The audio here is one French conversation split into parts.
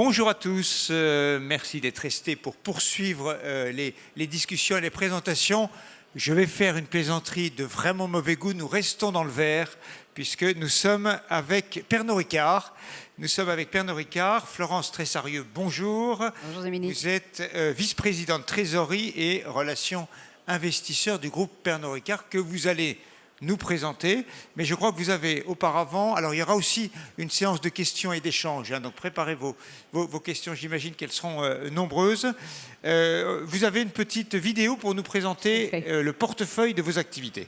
Bonjour à tous, merci d'être restés pour poursuivre les discussions et les présentations. Je vais faire une plaisanterie de vraiment mauvais goût, nous restons dans le vert puisque nous sommes avec Pernod Ricard. Nous sommes avec Pernod Ricard. Florence Tressarieux, bonjour. Bonjour Dominique. Vous êtes vice-présidente trésorerie et relations investisseurs du groupe Pernod Ricard que vous allez nous présenter, mais je crois que vous avez auparavant, alors il y aura aussi une séance de questions et d'échanges, hein, donc préparez vos questions, j'imagine qu'elles seront nombreuses. Vous avez une petite vidéo pour nous présenter le portefeuille de vos activités.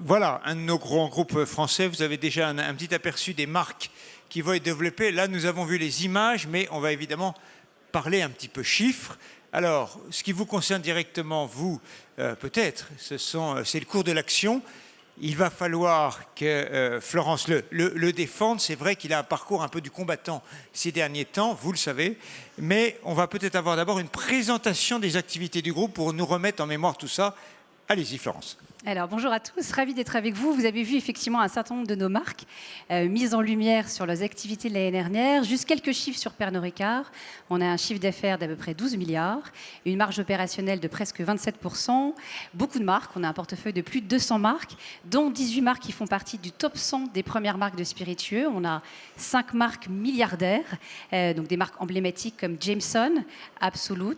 Voilà, un de nos grands groupes français. Vous avez déjà un petit aperçu des marques qui vont être développées. Là, nous avons vu les images, mais on va évidemment parler un petit peu chiffres. Alors, ce qui vous concerne directement, vous, peut-être, c'est le cours de l'action. Il va falloir que Florence le défende. C'est vrai qu'il a un parcours un peu du combattant ces derniers temps, vous le savez. Mais on va peut-être avoir d'abord une présentation des activités du groupe pour nous remettre en mémoire tout ça. Allez-y, Florence. Alors, bonjour à tous, ravi d'être avec vous. Vous avez vu effectivement un certain nombre de nos marques mises en lumière sur leurs activités de l'année dernière. Juste quelques chiffres sur Pernod Ricard. On a un chiffre d'affaires d'à peu près 12 milliards, une marge opérationnelle de presque 27%, beaucoup de marques. On a un portefeuille de plus de 200 marques, dont 18 marques qui font partie du top 100 des premières marques de spiritueux. On a 5 marques milliardaires, donc des marques emblématiques comme Jameson, Absolut,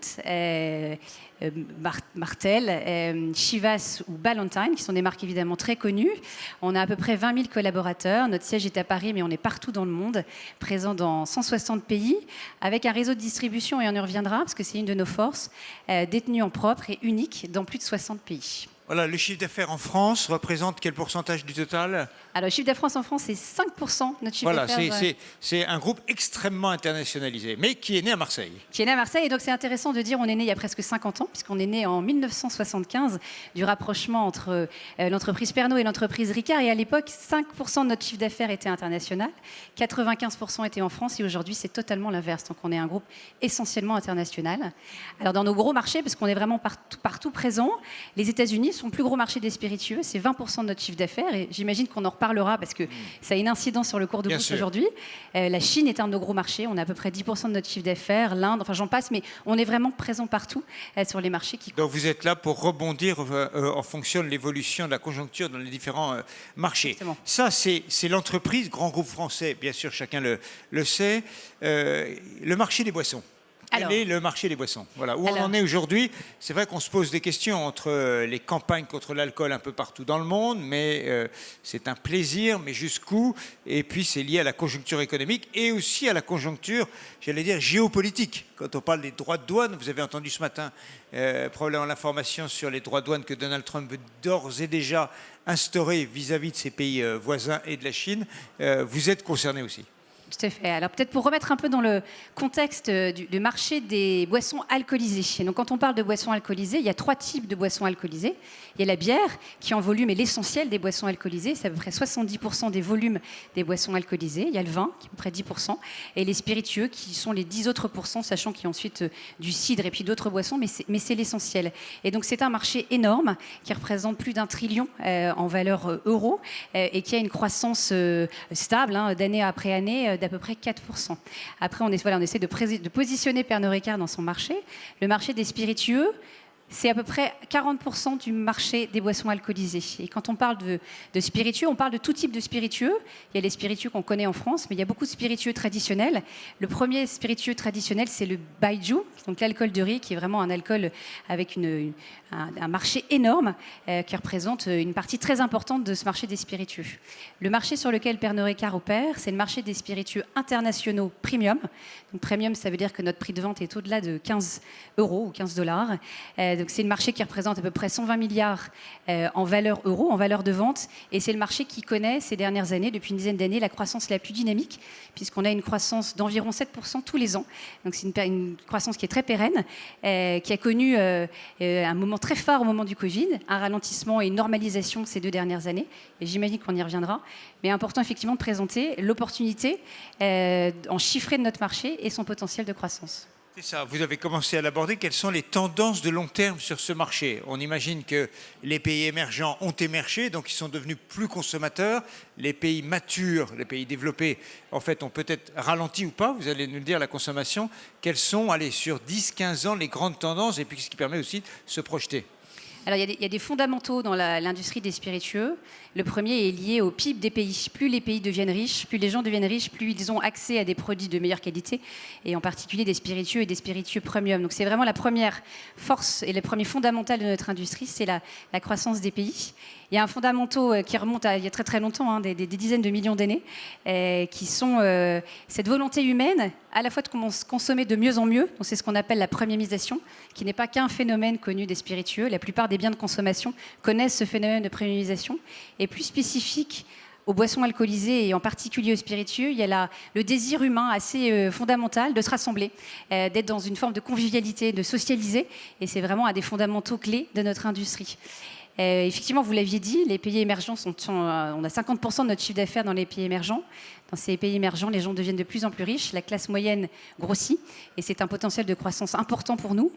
Martell, Chivas ou Ballantyne, qui sont des marques évidemment très connues. On a à peu près 20 000 collaborateurs. Notre siège est à Paris, mais on est partout dans le monde, présent dans 160 pays, avec un réseau de distribution, et on y reviendra, parce que c'est une de nos forces, détenu en propre et unique dans plus de 60 pays. Voilà, le chiffre d'affaires en France représente quel pourcentage du total? Alors, le chiffre d'affaires en France, c'est 5% de notre chiffre d'affaires. Voilà, c'est un groupe extrêmement internationalisé, mais qui est né à Marseille. Qui est né à Marseille, et donc c'est intéressant de dire on est né il y a presque 50 ans, puisqu'on est né en 1975, du rapprochement entre l'entreprise Pernod et l'entreprise Ricard, et à l'époque, 5% de notre chiffre d'affaires était international, 95% était en France, et aujourd'hui, c'est totalement l'inverse. Donc, on est un groupe essentiellement international. Alors, dans nos gros marchés, parce qu'on est vraiment partout présent, les États-Unis sont le plus gros marché des spiritueux, c'est 20% de notre chiffre d'affaires, et j'imagine qu'on en reparlera parce que ça a une incidence sur le cours de bourse aujourd'hui. La Chine est un de nos gros marchés, on a à peu près 10% de notre chiffre d'affaires, l'Inde, enfin j'en passe, mais on est vraiment présent partout sur les marchés qui... Donc vous êtes là pour rebondir en fonction de l'évolution de la conjoncture dans les différents marchés. Exactement. Ça, c'est l'entreprise, grand groupe français, bien sûr, chacun le sait. Le marché des boissons. Quel est le marché des boissons? Voilà, où on en est aujourd'hui. C'est vrai qu'on se pose des questions entre les campagnes contre l'alcool un peu partout dans le monde, mais c'est un plaisir, mais jusqu'où? Et puis c'est lié à la conjoncture économique et aussi à la conjoncture, j'allais dire, géopolitique. Quand on parle des droits de douane, vous avez entendu ce matin probablement l'information sur les droits de douane que Donald Trump veut d'ores et déjà instaurer vis-à-vis de ses pays voisins et de la Chine. Vous êtes concerné aussi. Tout à fait. Alors peut-être pour remettre un peu dans le contexte du marché des boissons alcoolisées. Et donc quand on parle de boissons alcoolisées, il y a 3 types de boissons alcoolisées. Il y a la bière, qui en volume est l'essentiel des boissons alcoolisées. C'est à peu près 70% des volumes des boissons alcoolisées. Il y a le vin, qui est à peu près 10%. Et les spiritueux, qui sont les 10 autres pourcents, sachant qu'il y a ensuite du cidre et puis d'autres boissons, mais c'est l'essentiel. Et donc c'est un marché énorme, qui représente plus d'1 trillion en valeur euro, et qui a une croissance stable, d'année après année, d'à peu près 4%. Après, on essaie de positionner Pernod Ricard dans son marché. Le marché des spiritueux, c'est à peu près 40% du marché des boissons alcoolisées. Et quand on parle de spiritueux, on parle de tout type de spiritueux. Il y a les spiritueux qu'on connaît en France, mais il y a beaucoup de spiritueux traditionnels. Le premier spiritueux traditionnel, c'est le baijiu, donc l'alcool de riz, qui est vraiment un alcool avec un marché énorme, qui représente une partie très importante de ce marché des spiritueux. Le marché sur lequel Pernod Ricard opère, c'est le marché des spiritueux internationaux premium. Donc premium, ça veut dire que notre prix de vente est au-delà de 15 euros ou 15 dollars. Donc c'est le marché qui représente à peu près 120 milliards en valeur euro, en valeur de vente. Et c'est le marché qui connaît ces dernières années, depuis une dizaine d'années, la croissance la plus dynamique, puisqu'on a une croissance d'environ 7% tous les ans. Donc c'est une croissance qui est très pérenne, qui a connu un moment très fort au moment du Covid, un ralentissement et une normalisation ces 2 dernières années. Et j'imagine qu'on y reviendra. Mais important effectivement de présenter l'opportunité en chiffré de notre marché et son potentiel de croissance. C'est ça, vous avez commencé à l'aborder. Quelles sont les tendances de long terme sur ce marché? On imagine que les pays émergents ont émergé, donc ils sont devenus plus consommateurs. Les pays matures, les pays développés, en fait, ont peut-être ralenti ou pas. Vous allez nous le dire, la consommation. Quelles sont, allez, sur 10-15 ans, les grandes tendances et puis ce qui permet aussi de se projeter? Alors, il y a des fondamentaux dans l'industrie des spiritueux. Le premier est lié au PIB des pays. Plus les pays deviennent riches, plus les gens deviennent riches, plus ils ont accès à des produits de meilleure qualité, et en particulier des spiritueux et des spiritueux premium. Donc c'est vraiment la première force et le premier fondamental de notre industrie, c'est la croissance des pays. Il y a un fondamental qui remonte à il y a très très longtemps, des dizaines de millions d'années, qui sont cette volonté humaine à la fois de consommer de mieux en mieux. Donc c'est ce qu'on appelle la premiumisation, qui n'est pas qu'un phénomène connu des spiritueux. La plupart des biens de consommation connaissent ce phénomène de premiumisation. Et plus spécifique aux boissons alcoolisées et en particulier aux spiritueux, il y a le désir humain assez fondamental de se rassembler, d'être dans une forme de convivialité, de socialiser. Et c'est vraiment un des fondamentaux clés de notre industrie. Effectivement, vous l'aviez dit, les pays émergents on a 50% de notre chiffre d'affaires dans les pays émergents. Dans ces pays émergents, les gens deviennent de plus en plus riches, la classe moyenne grossit, et c'est un potentiel de croissance important pour nous.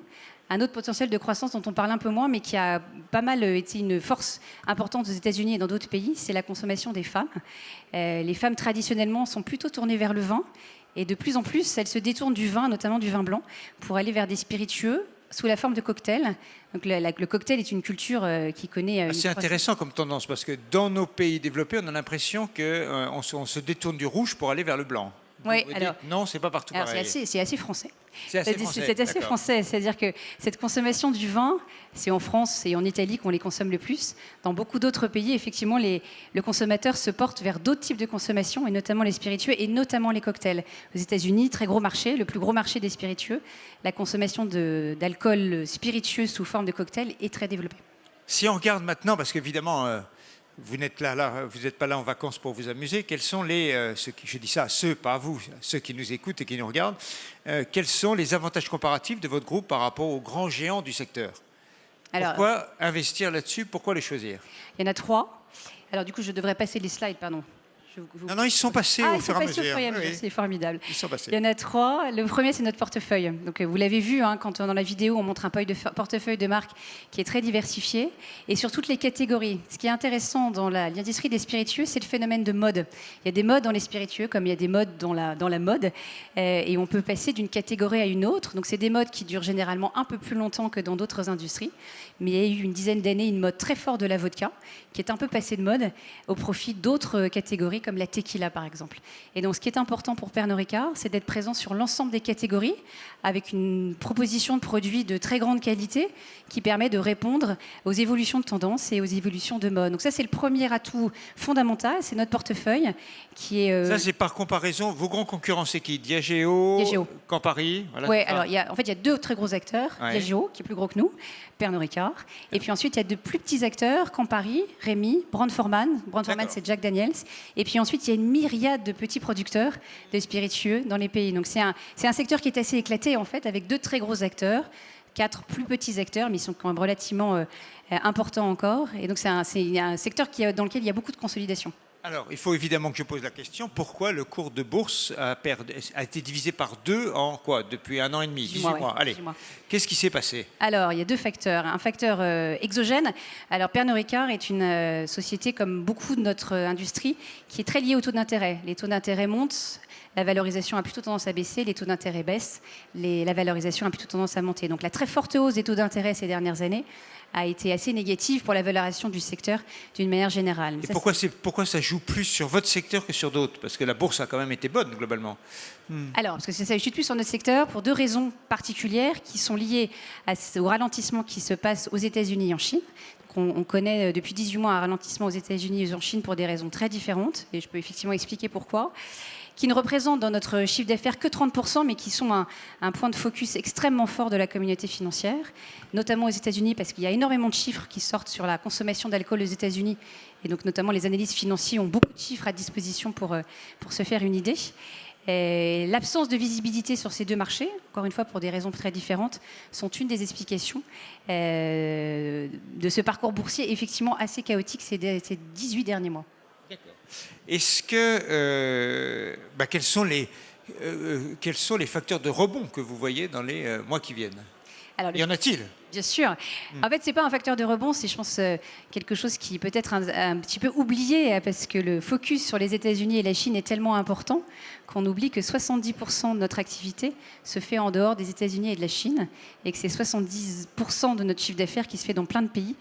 Un autre potentiel de croissance dont on parle un peu moins, mais qui a pas mal été une force importante aux États-Unis et dans d'autres pays, c'est la consommation des femmes. Les femmes, traditionnellement, sont plutôt tournées vers le vin, et de plus en plus, elles se détournent du vin, notamment du vin blanc, pour aller vers des spiritueux, sous la forme de cocktails. Donc le cocktail est une culture qui connaît... C'est intéressant comme tendance, parce que dans nos pays développés, on a l'impression qu'on se détourne du rouge pour aller vers le blanc. Oui, alors, non, c'est pas partout pareil. C'est assez français. C'est assez français. C'est-à-dire que cette consommation du vin, c'est en France et en Italie qu'on les consomme le plus. Dans beaucoup d'autres pays, effectivement, le consommateur se porte vers d'autres types de consommation, et notamment les spiritueux, et notamment les cocktails. Aux États-Unis, très gros marché, le plus gros marché des spiritueux. La consommation d'alcool spiritueux sous forme de cocktail est très développée. Si on regarde maintenant, parce qu'évidemment... vous n'êtes vous n'êtes pas là en vacances pour vous amuser. Quels sont je dis ça à ceux, pas à vous, ceux qui nous écoutent et qui nous regardent, quels sont les avantages comparatifs de votre groupe par rapport aux grands géants du secteur? Pourquoi investir là-dessus? Pourquoi les choisir? Il y en a 3. Alors du coup, je devrais passer les slides, pardon. Non, ils sont passés au fur et à mesure. Oui. C'est formidable. Ils sont passés. Il y en a 3. Le premier, c'est notre portefeuille. Donc, vous l'avez vu, quand dans la vidéo, on montre un portefeuille de marque qui est très diversifié, et sur toutes les catégories. Ce qui est intéressant dans l'industrie des spiritueux, c'est le phénomène de mode. Il y a des modes dans les spiritueux, comme il y a des modes dans la mode, et on peut passer d'une catégorie à une autre. Donc, c'est des modes qui durent généralement un peu plus longtemps que dans d'autres industries. Mais il y a eu une dizaine d'années une mode très forte de la vodka, qui est un peu passée de mode au profit d'autres catégories, comme la tequila par exemple. Et donc ce qui est important pour Pernod Ricard, c'est d'être présent sur l'ensemble des catégories, avec une proposition de produits de très grande qualité qui permet de répondre aux évolutions de tendance et aux évolutions de mode. Donc ça, c'est le premier atout fondamental, c'est notre portefeuille qui est... Ça, c'est par comparaison, vos grands concurrents, c'est qui? Diageo, Campari, voilà. Oui, alors il y a 2 très gros acteurs. Diageo, qui est plus gros que nous, Pernod Ricard. Et puis ensuite, il y a 2 plus petits acteurs, Campari, Rémy, Brown-Forman. Brown-Forman, c'est Jack Daniels. Et puis ensuite, il y a une myriade de petits producteurs de spiritueux dans les pays. Donc c'est un secteur qui est assez éclaté, en fait, avec 2 très gros acteurs, 4 plus petits acteurs, mais ils sont quand même relativement importants encore. Et donc c'est un secteur dans lequel il y a beaucoup de consolidation. Alors, il faut évidemment que je pose la question, pourquoi le cours de bourse a été divisé par 2 en quoi? Depuis 1 an et demi, 18 mois. Allez, 18 mois. Qu'est-ce qui s'est passé? Alors, il y a 2 facteurs. Un facteur exogène. Alors, Pernod Ricard est une société, comme beaucoup de notre industrie, qui est très liée aux taux d'intérêt. Les taux d'intérêt montent, la valorisation a plutôt tendance à baisser, les taux d'intérêt baissent, la valorisation a plutôt tendance à monter. Donc, la très forte hausse des taux d'intérêt ces dernières années a été assez négative pour la valorisation du secteur d'une manière générale. Et pourquoi ça joue plus sur votre secteur que sur d'autres? Parce que la bourse a quand même été bonne, globalement. Alors, parce que ça joue plus sur notre secteur pour 2 raisons particulières qui sont liées au ralentissement qui se passe aux États-Unis et en Chine. Donc, on connaît depuis 18 mois un ralentissement aux États-Unis et en Chine pour des raisons très différentes, et je peux effectivement expliquer pourquoi, qui ne représentent dans notre chiffre d'affaires que 30%, mais qui sont un point de focus extrêmement fort de la communauté financière, notamment aux États-Unis, parce qu'il y a énormément de chiffres qui sortent sur la consommation d'alcool aux États-Unis, et donc notamment les analystes financiers ont beaucoup de chiffres à disposition pour se faire une idée. L'absence de visibilité sur ces 2 marchés, encore une fois pour des raisons très différentes, sont une des explications de ce parcours boursier effectivement assez chaotique ces 18 derniers mois. Est-ce que quels sont les facteurs de rebond que vous voyez dans les mois qui viennent? Y en a-t-il? Bien sûr. En fait, ce n'est pas un facteur de rebond, c'est, je pense, quelque chose qui peut être un petit peu oublié, parce que le focus sur les États-Unis et la Chine est tellement important qu'on oublie que 70% de notre activité se fait en dehors des États-Unis et de la Chine, et que c'est 70% de notre chiffre d'affaires qui se fait dans plein de pays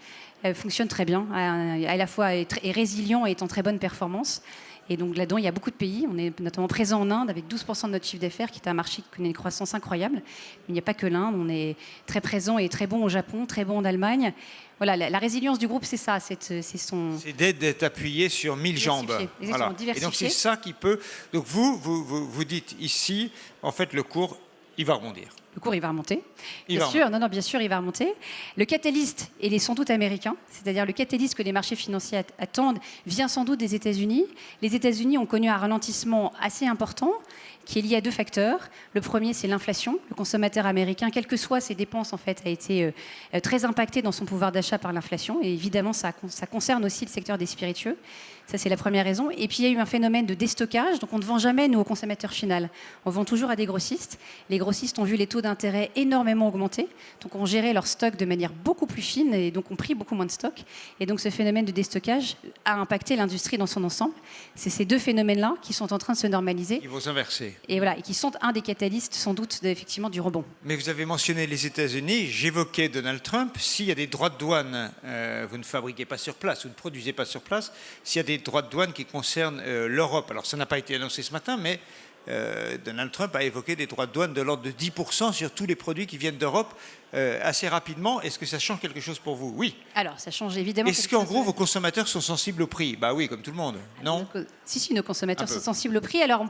fonctionne très bien, à la fois est résilient et est en très bonne performance. Et donc là-dedans, il y a beaucoup de pays. On est notamment présent en Inde avec 12% de notre chiffre d'affaires, qui est un marché qui connaît une croissance incroyable. Mais il n'y a pas que l'Inde. On est très présent et très bon au Japon, très bon en Allemagne. Voilà, la résilience du groupe, c'est ça. C'est d'être appuyé sur 1000 jambes. Exactement, voilà. Et donc c'est ça qui peut... Donc vous dites ici, en fait, le cours, il va rebondir. Le cours, il va remonter. Bien sûr, bien sûr, il va remonter. Le catalyste, il est sans doute américain, c'est-à-dire le catalyste que les marchés financiers attendent vient sans doute des États-Unis. Les États-Unis ont connu un ralentissement assez important qui est lié à 2 facteurs. Le premier, c'est l'inflation. Le consommateur américain, quelles que soient ses dépenses, en fait, a été très impacté dans son pouvoir d'achat par l'inflation. Et évidemment, ça concerne aussi le secteur des spiritueux. Ça, c'est la première raison. Et puis, il y a eu un phénomène de déstockage. Donc, on ne vend jamais, nous, au consommateur final. On vend toujours à des grossistes. Les grossistes ont vu les taux d'intérêt énormément augmenter. Donc, ont géré leur stock de manière beaucoup plus fine et donc ont pris beaucoup moins de stock. Et donc, ce phénomène de déstockage a impacté l'industrie dans son ensemble. C'est ces 2 phénomènes-là qui sont en train de se normaliser. Ils vont s'inverser. Et voilà, et qui sont un des catalystes, sans doute, effectivement, du rebond. Mais vous avez mentionné les États-Unis. J'évoquais Donald Trump. S'il y a des droits de douane, vous ne fabriquez pas sur place, vous ne produisez pas sur place. S'il y a des droits de douane qui concernent l'Europe, alors ça n'a pas été annoncé ce matin, mais Donald Trump a évoqué des droits de douane de l'ordre de 10% sur tous les produits qui viennent d'Europe assez rapidement. Est-ce que ça change quelque chose pour vous? Oui. Alors, ça change évidemment. Est-ce qu'en gros, vos consommateurs sont sensibles au prix? Bah oui, comme tout le monde. Non? Si, nos consommateurs sont sensibles au prix. Alors,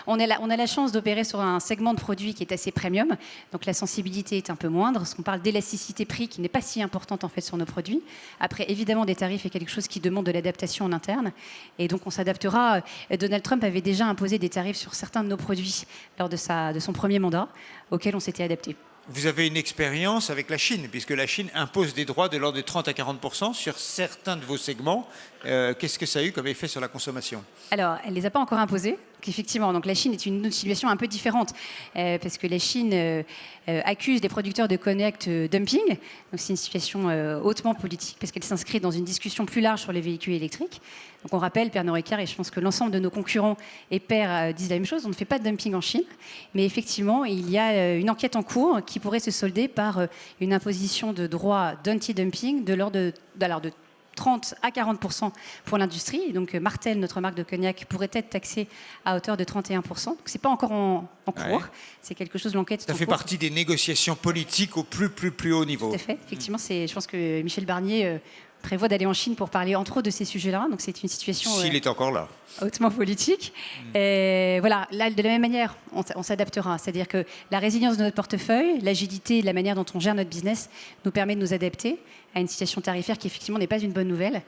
on a la chance d'opérer sur un segment de produits qui est assez premium. Donc, la sensibilité est un peu moindre. Parce qu'on parle d'élasticité prix qui n'est pas si importante, en fait, sur nos produits. Après, évidemment, des tarifs est quelque chose qui demande de l'adaptation en interne. Et donc, on s'adaptera. Donald Trump avait déjà imposé des tarifs sur certains de nos produits lors de son premier mandat, auquel on s'était adapté. Vous avez une expérience avec la Chine, puisque la Chine impose des droits de l'ordre de 30 à 40% sur certains de vos segments. Qu'est-ce que ça a eu comme effet sur la consommation? Alors, elle ne les a pas encore imposés. Donc, effectivement, donc la Chine est une situation un peu différente, parce que la Chine accuse les producteurs de cognac dumping. Donc, c'est une situation hautement politique, parce qu'elle s'inscrit dans une discussion plus large sur les véhicules électriques. Donc, on rappelle, Pernod Ricard, et je pense que l'ensemble de nos concurrents et pairs disent la même chose, on ne fait pas de dumping en Chine. Mais effectivement, il y a une enquête en cours qui pourrait se solder par une imposition de droits d'anti-dumping de l'ordre de 30 à 40% pour l'industrie. Et donc Martell, notre marque de cognac, pourrait être taxée à hauteur de 31%. Donc c'est pas encore en cours. Ouais. C'est quelque chose, l'enquête. Ça fait partie des négociations politiques au plus haut niveau. Tout à fait. Effectivement, je pense que Michel Barnier prévoit d'aller en Chine pour parler entre autres de ces sujets-là. Donc c'est une situation s'il est encore là, hautement politique. Et voilà, là, de la même manière, on s'adaptera. C'est-à-dire que la résilience de notre portefeuille, l'agilité et la manière dont on gère notre business nous permet de nous adapter à une situation tarifaire qui effectivement n'est pas une bonne nouvelle,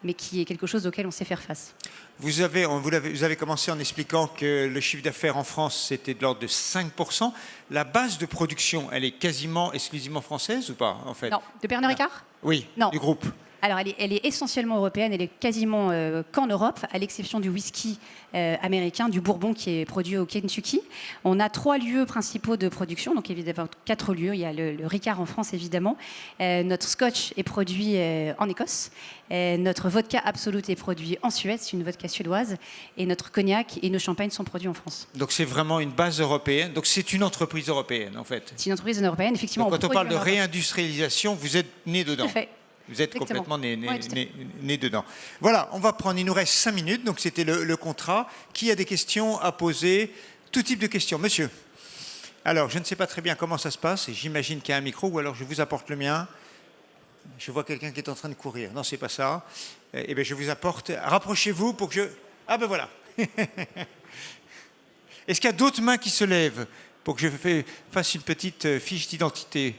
mais qui est quelque chose auquel on sait faire face. Vous avez commencé en expliquant que le chiffre d'affaires en France, c'était de l'ordre de 5%. La base de production, elle est quasiment exclusivement française ou pas, en fait? Non. De Pernod Ricard? Oui, non. Du groupe. Alors, elle est essentiellement européenne, elle est quasiment qu'en Europe, à l'exception du whisky américain, du bourbon qui est produit au Kentucky. On a 3 lieux principaux de production, donc évidemment 4 lieux. Il y a le Ricard en France, évidemment. Notre scotch est produit en Écosse. Notre vodka Absolut est produit en Suède, c'est une vodka suédoise. Et notre cognac et nos champagnes sont produits en France. Donc c'est vraiment une base européenne. Donc c'est une entreprise européenne, en fait. C'est une entreprise européenne, effectivement. Donc, quand on parle de réindustrialisation, vous êtes né dedans. Tout à fait. Vous êtes Exactement. complètement né dedans. Voilà, on va prendre, il nous reste 5 minutes, donc c'était le contrat. Qui a des questions à poser? Tout type de questions. Monsieur. Alors, je ne sais pas très bien comment ça se passe, j'imagine qu'il y a un micro, ou alors je vous apporte le mien. Je vois quelqu'un qui est en train de courir. Non, c'est pas ça. Eh bien, je vous apporte. Rapprochez-vous pour que je... Ah ben voilà. Est-ce qu'il y a d'autres mains qui se lèvent pour que je fasse une petite fiche d'identité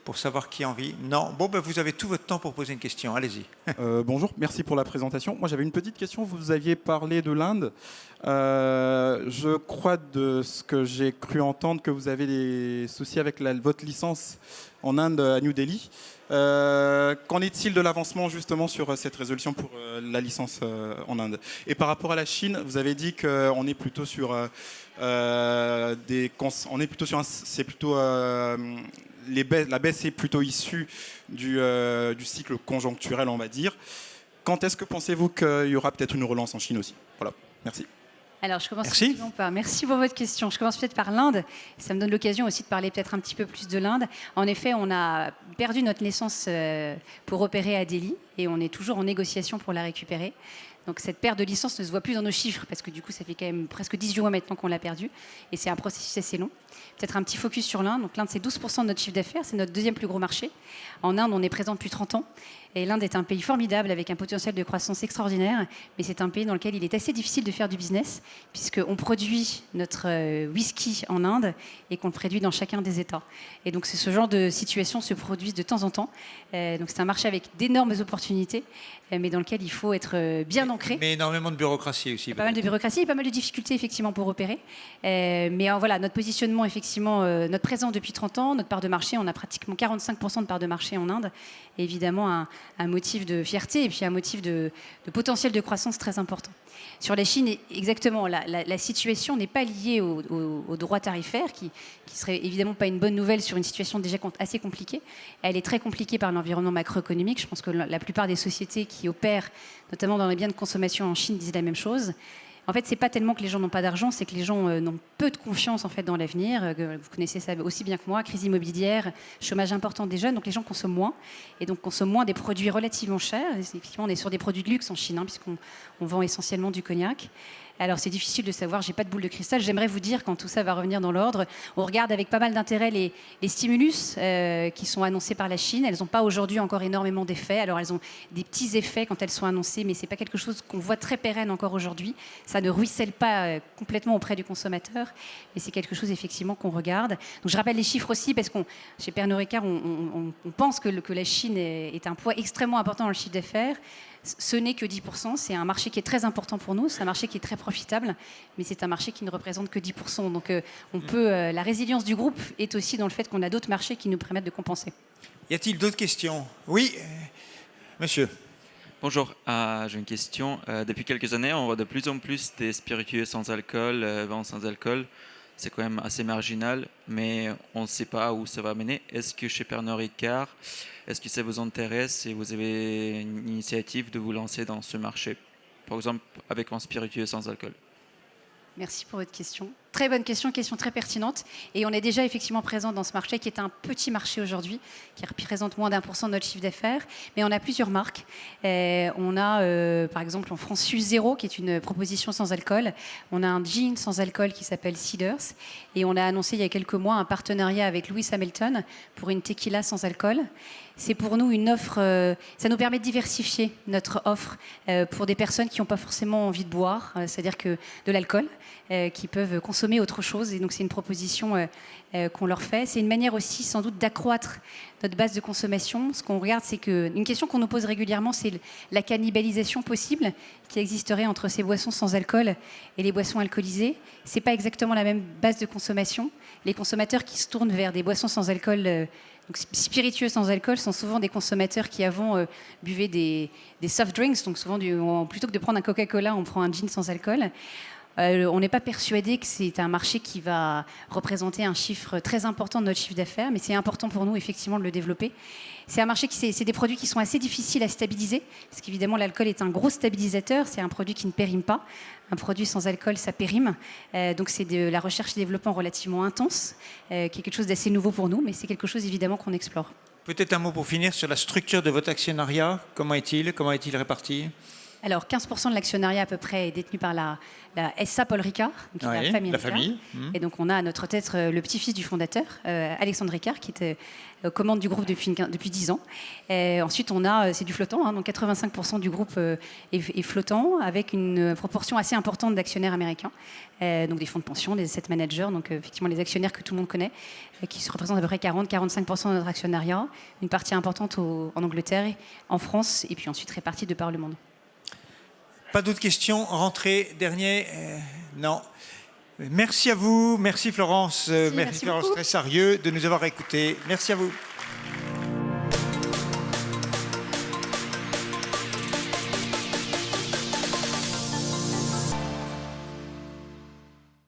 pour savoir qui a envie? Non. Bon, ben vous avez tout votre temps pour poser une question. Allez-y. Bonjour, merci pour la présentation. Moi, j'avais une petite question. Vous aviez parlé de l'Inde. Je crois, de ce que j'ai cru entendre, que vous avez des soucis avec votre licence en Inde, à New Delhi. Qu'en est-il de l'avancement justement sur cette résolution pour la licence en Inde? Et par rapport à la Chine, vous avez dit qu'on est plutôt sur la baisse est plutôt issue du cycle conjoncturel, on va dire. Quand est-ce que pensez-vous qu'il y aura peut-être une relance en Chine aussi? Voilà, merci. Alors, je commence merci pour votre question. Je commence peut-être par l'Inde. Ça me donne l'occasion aussi de parler peut-être un petit peu plus de l'Inde. En effet, on a perdu notre licence pour opérer à Delhi et on est toujours en négociation pour la récupérer. Donc cette perte de licence ne se voit plus dans nos chiffres parce que du coup, ça fait quand même presque 18 mois maintenant qu'on l'a perdue et c'est un processus assez long. Peut-être un petit focus sur l'Inde. Donc l'Inde, c'est 12% de notre chiffre d'affaires, c'est notre 2e plus gros marché. En Inde, on est présent depuis 30 ans et l'Inde est un pays formidable avec un potentiel de croissance extraordinaire, mais c'est un pays dans lequel il est assez difficile de faire du business puisqu'on produit notre whisky en Inde et qu'on le produit dans chacun des États. Et donc ce genre de situation se produit de temps en temps. Donc c'est un marché avec d'énormes opportunités, mais dans lequel il faut être bien ancré. Mais énormément de bureaucratie aussi. Pas mal de bureaucratie et pas mal de difficultés effectivement pour opérer. Mais voilà, notre positionnement effectivement, notre présence depuis 30 ans, notre part de marché, on a pratiquement 45% de part de marché en Inde. Et évidemment un motif de fierté et puis un motif de potentiel de croissance très important. Sur la Chine, exactement, la situation n'est pas liée aux droits tarifaires, qui serait évidemment pas une bonne nouvelle sur une situation déjà assez compliquée. Elle est très compliquée par l'environnement macroéconomique. Je pense que la plupart des sociétés qui opèrent, notamment dans les biens de consommation en Chine, disent la même chose. En fait, c'est pas tellement que les gens n'ont pas d'argent, c'est que les gens n'ont peu de confiance en fait dans l'avenir. Vous connaissez ça aussi bien que moi, crise immobilière, chômage important des jeunes, donc les gens consomment moins et donc consomment moins des produits relativement chers. Effectivement, on est sur des produits de luxe en Chine, puisqu'on vend essentiellement du cognac. Alors c'est difficile de savoir, j'ai pas de boule de cristal. J'aimerais vous dire quand tout ça va revenir dans l'ordre. On regarde avec pas mal d'intérêt les stimulus qui sont annoncés par la Chine. Elles n'ont pas aujourd'hui encore énormément d'effets. Alors elles ont des petits effets quand elles sont annoncées, mais c'est pas quelque chose qu'on voit très pérenne encore aujourd'hui. Ça ne ruisselle pas complètement auprès du consommateur, mais c'est quelque chose effectivement qu'on regarde. Donc je rappelle les chiffres aussi parce chez Pernod Ricard, on pense que la Chine est un poids extrêmement important dans le chiffre d'affaires. Ce n'est que 10%, c'est un marché qui est très important pour nous, c'est un marché qui est très profitable, mais c'est un marché qui ne représente que 10%. Donc la résilience du groupe est aussi dans le fait qu'on a d'autres marchés qui nous permettent de compenser. Y a-t-il d'autres questions? Oui, monsieur. Bonjour, j'ai une question. Depuis quelques années, on voit de plus en plus des spiritueux sans alcool, vins sans alcool. C'est quand même assez marginal, mais on ne sait pas où ça va mener. Est-ce que chez Pernod Ricard, est-ce que ça vous intéresse et vous avez une initiative de vous lancer dans ce marché, par exemple avec un spiritueux sans alcool? Merci pour votre question. Très bonne question très pertinente. Et on est déjà effectivement présent dans ce marché qui est un petit marché aujourd'hui, qui représente moins d'1% de notre chiffre d'affaires. Mais on a plusieurs marques. On a par exemple en France Suze Zéro, qui est une proposition sans alcool. On a un gin sans alcool qui s'appelle Cedars. Et on a annoncé il y a quelques mois un partenariat avec Lewis Hamilton pour une tequila sans alcool. C'est pour nous une offre, ça nous permet de diversifier notre offre pour des personnes qui n'ont pas forcément envie de boire, c'est-à-dire que de l'alcool. qui peuvent consommer autre chose. Et donc c'est une proposition qu'on leur fait. C'est une manière aussi sans doute d'accroître notre base de consommation. Ce qu'on regarde, c'est une question qu'on nous pose régulièrement, c'est la cannibalisation possible qui existerait entre ces boissons sans alcool et les boissons alcoolisées. C'est pas exactement la même base de consommation. Les consommateurs qui se tournent vers des boissons sans alcool, donc spiritueux sans alcool, sont souvent des consommateurs qui avant buvaient des soft drinks. Donc souvent, plutôt que de prendre un Coca-Cola, on prend un gin sans alcool. On n'est pas persuadé que c'est un marché qui va représenter un chiffre très important de notre chiffre d'affaires, mais c'est important pour nous effectivement de le développer. C'est un marché c'est des produits qui sont assez difficiles à stabiliser, parce qu'évidemment l'alcool est un gros stabilisateur, c'est un produit qui ne périme pas. Un produit sans alcool, ça périme. Donc c'est de la recherche et développement relativement intense, qui est quelque chose d'assez nouveau pour nous, mais c'est quelque chose évidemment qu'on explore. Peut-être un mot pour finir sur la structure de votre actionnariat. Comment est-il réparti? Alors, 15% de l'actionnariat à peu près est détenu par la SA Paul Ricard, donc la famille Ricard. Et donc, on a à notre tête le petit-fils du fondateur, Alexandre Ricard, qui était aux commandes du groupe depuis 10 ans. Et ensuite, c'est du flottant, hein, donc 85% du groupe est flottant, avec une proportion assez importante d'actionnaires américains, donc des fonds de pension, des asset managers, donc effectivement les actionnaires que tout le monde connaît, qui se représentent à peu près 40-45% de notre actionnariat, une partie importante en Angleterre, en France, et puis ensuite répartie de par le monde. Pas d'autres questions? Rentrée, dernier? Non. Merci à vous. Merci Florence. Merci Florence Tressarieux de nous avoir écoutés. Merci à vous.